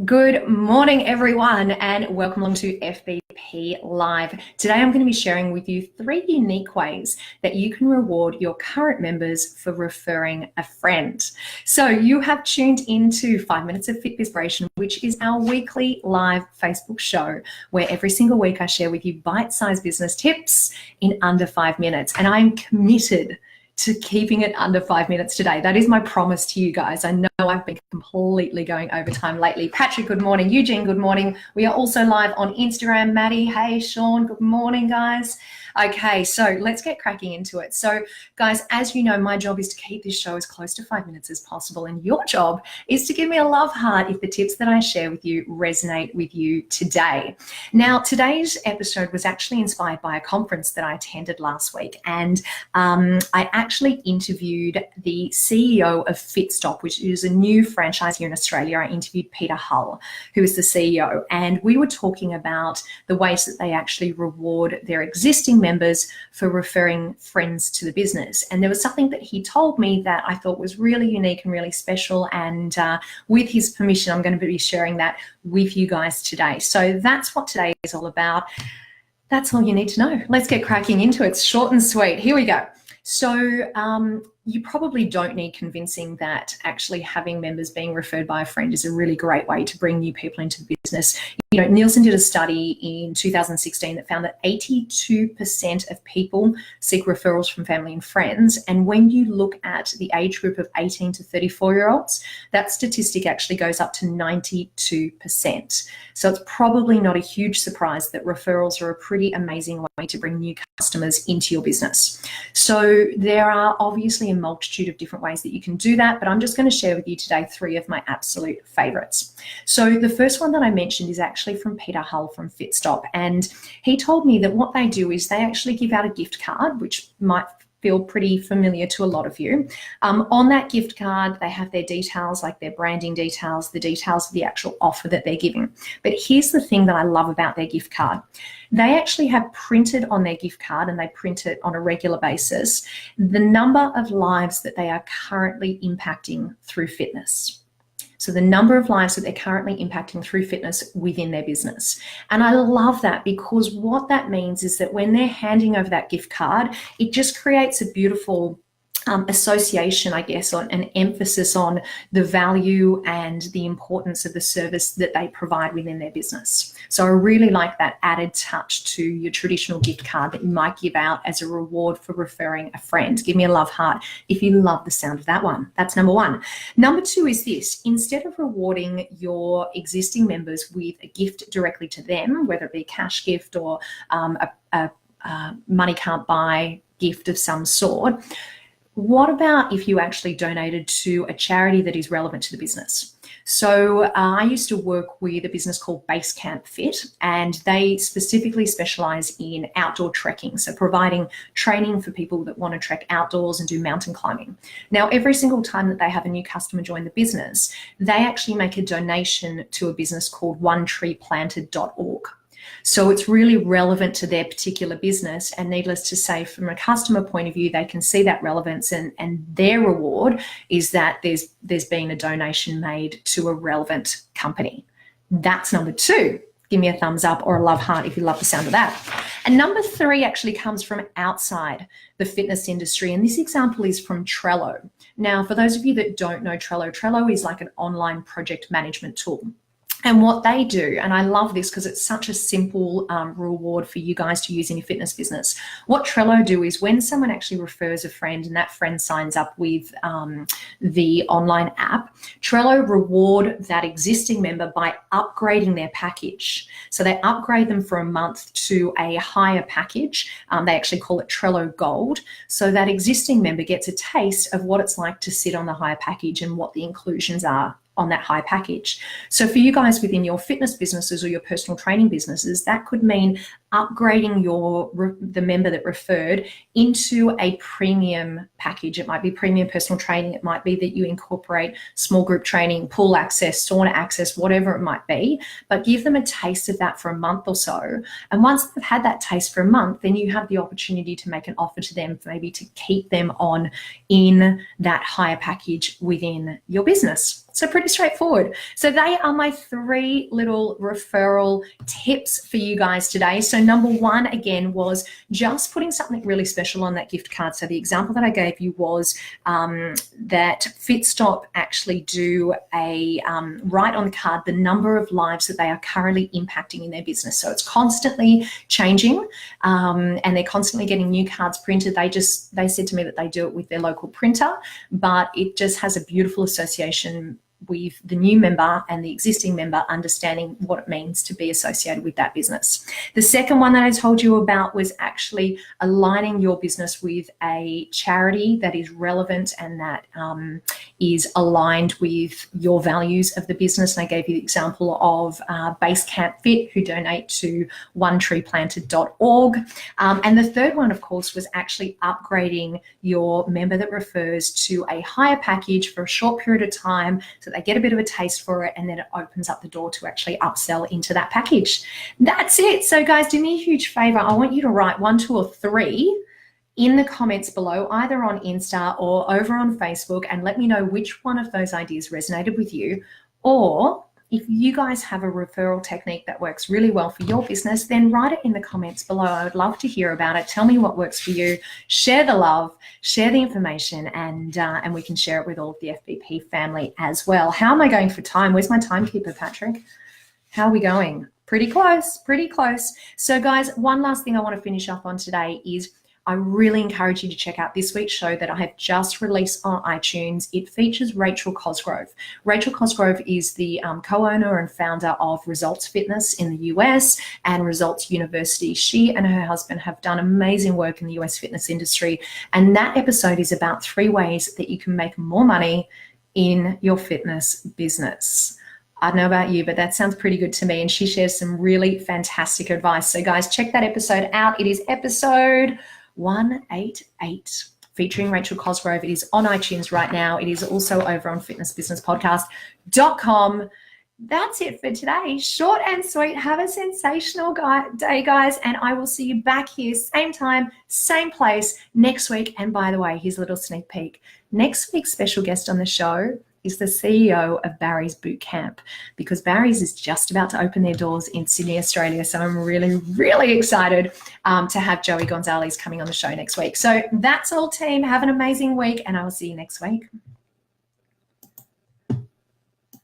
Good morning, everyone, and welcome along to FBP Live. Today, I'm going to be sharing with you 3 unique ways that you can reward your current members for referring a friend. So you have tuned into 5 Minutes of Fitbizpiration, which is our weekly live Facebook show, where every single week I share with you bite-sized business tips in under 5 minutes. And I'm committed to keeping it under 5 minutes today. That is my promise to you guys. I know I've been completely going over time lately. Patrick, good morning. Eugene, good morning. We are also live on Instagram. Maddie, hey, Sean, good morning, guys. Okay, so let's get cracking into it. So guys, as you know, my job is to keep this show as close to 5 minutes as possible. And your job is to give me a love heart if the tips that I share with you resonate with you today. Now, today's episode was actually inspired by a conference that I attended last week. And I actually interviewed the CEO of Fitstop, which is a new franchise here in Australia. I interviewed Peter Hull, who is the CEO. And we were talking about the ways that they actually reward their existing members for referring friends to the business. And there was something that he told me that I thought was really unique and really special. And with his permission, I'm going to be sharing that with you guys today. So that's what today is all about. That's all you need to know. Let's get cracking into it. It's short and sweet. Here we go. So you probably don't need convincing that actually having members being referred by a friend is a really great way to bring new people into the business. You know, Nielsen did a study in 2016 that found that 82% of people seek referrals from family and friends. And when you look at the age group of 18 to 34-year-olds, that statistic actually goes up to 92%. So it's probably not a huge surprise that referrals are a pretty amazing way to bring new customers into your business. So there are obviously a multitude of different ways that you can do that, but I'm just going to share with you today 3 of my absolute favorites. So the first one that I mentioned is actually from Peter Hull from Fitstop, and he told me that what they do is they actually give out a gift card, which might feel pretty familiar to a lot of you. On that gift card, they have their details, like their branding details, the details of the actual offer that they're giving. But here's the thing that I love about their gift card. They actually have printed on their gift card, and they print it on a regular basis, the number of lives that they are currently impacting through fitness. So the number of lives that they're currently impacting through fitness within their business. And I love that, because what that means is that when they're handing over that gift card, it just creates a beautiful association, I guess, on an emphasis on the value and the importance of the service that they provide within their business. So I really like that added touch to your traditional gift card that you might give out as a reward for referring a friend. Give me a love heart if you love the sound of that one. That's number 1. Number 2 is this: instead of rewarding your existing members with a gift directly to them, whether it be a cash gift or a money can't buy gift of some sort, what about if you actually donated to a charity that is relevant to the business? So I used to work with a business called Basecamp Fit, and they specifically specialize in outdoor trekking. So providing training for people that want to trek outdoors and do mountain climbing. Now, every single time that they have a new customer join the business, they actually make a donation to a business called onetreeplanted.org. So it's really relevant to their particular business, and needless to say, from a customer point of view, they can see that relevance, and their reward is that there's been a donation made to a relevant company. That's number 2. Give me a thumbs up or a love heart if you love the sound of that. And number 3 actually comes from outside the fitness industry, and this example is from Trello. Now, for those of you that don't know Trello, Trello is like an online project management tool. And what they do, and I love this because it's such a simple reward for you guys to use in your fitness business. What Trello do is when someone actually refers a friend and that friend signs up with the online app, Trello reward that existing member by upgrading their package. So they upgrade them for a month to a higher package. They actually call it Trello Gold. So that existing member gets a taste of what it's like to sit on the higher package and what the inclusions are on that high package. So for you guys within your fitness businesses or your personal training businesses, that could mean upgrading the member that referred into a premium package. It might be premium personal training. It might be that you incorporate small group training, pool access, sauna access, whatever it might be, but give them a taste of that for a month or so. And once they've had that taste for a month, then you have the opportunity to make an offer to them, maybe to keep them on in that higher package within your business. So pretty straightforward. So they are my 3 little referral tips for you guys today. So number 1, again, was just putting something really special on that gift card. So the example that I gave you was that Fitstop actually do a write on the card the number of lives that they are currently impacting in their business. So it's constantly changing, and they're constantly getting new cards printed. They said to me that they do it with their local printer, but it just has a beautiful association with the new member and the existing member understanding what it means to be associated with that business. The second one that I told you about was actually aligning your business with a charity that is relevant and that is aligned with your values of the business. And I gave you the example of Basecamp Fit, who donate to onetreeplanted.org. And the third one, of course, was actually upgrading your member that refers to a higher package for a short period of time, so they get a bit of a taste for it, and then it opens up the door to actually upsell into that package. That's it. So guys, do me a huge favor. I want you to write 1, 2, or 3 in the comments below, either on Insta or over on Facebook, and let me know which one of those ideas resonated with you. Or if you guys have a referral technique that works really well for your business, then write it in the comments below. I would love to hear about it. Tell me what works for you. Share the love, share the information, and we can share it with all of the FBP family as well. How am I going for time? Where's my timekeeper, Patrick? How are we going? Pretty close, pretty close. So guys, one last thing I want to finish up on today is I really encourage you to check out this week's show that I have just released on iTunes. It features Rachel Cosgrove. Rachel Cosgrove is the co-owner and founder of Results Fitness in the US and Results University. She and her husband have done amazing work in the US fitness industry. And that episode is about 3 ways that you can make more money in your fitness business. I don't know about you, but that sounds pretty good to me. And she shares some really fantastic advice. So guys, check that episode out. It is episode 188 featuring Rachel Cosgrove. It is on iTunes right now. It is also over on fitnessbusinesspodcast.com. That's it for today. Short and sweet. Have a sensational day, guys. And I will see you back here, same time, same place next week. And by the way, here's a little sneak peek. Next week's special guest on the show is the CEO of Barry's Boot Camp, because Barry's is just about to open their doors in Sydney, Australia. So I'm really, really excited to have Joey Gonzalez coming on the show next week. So that's all, team. Have an amazing week, and I will see you next week.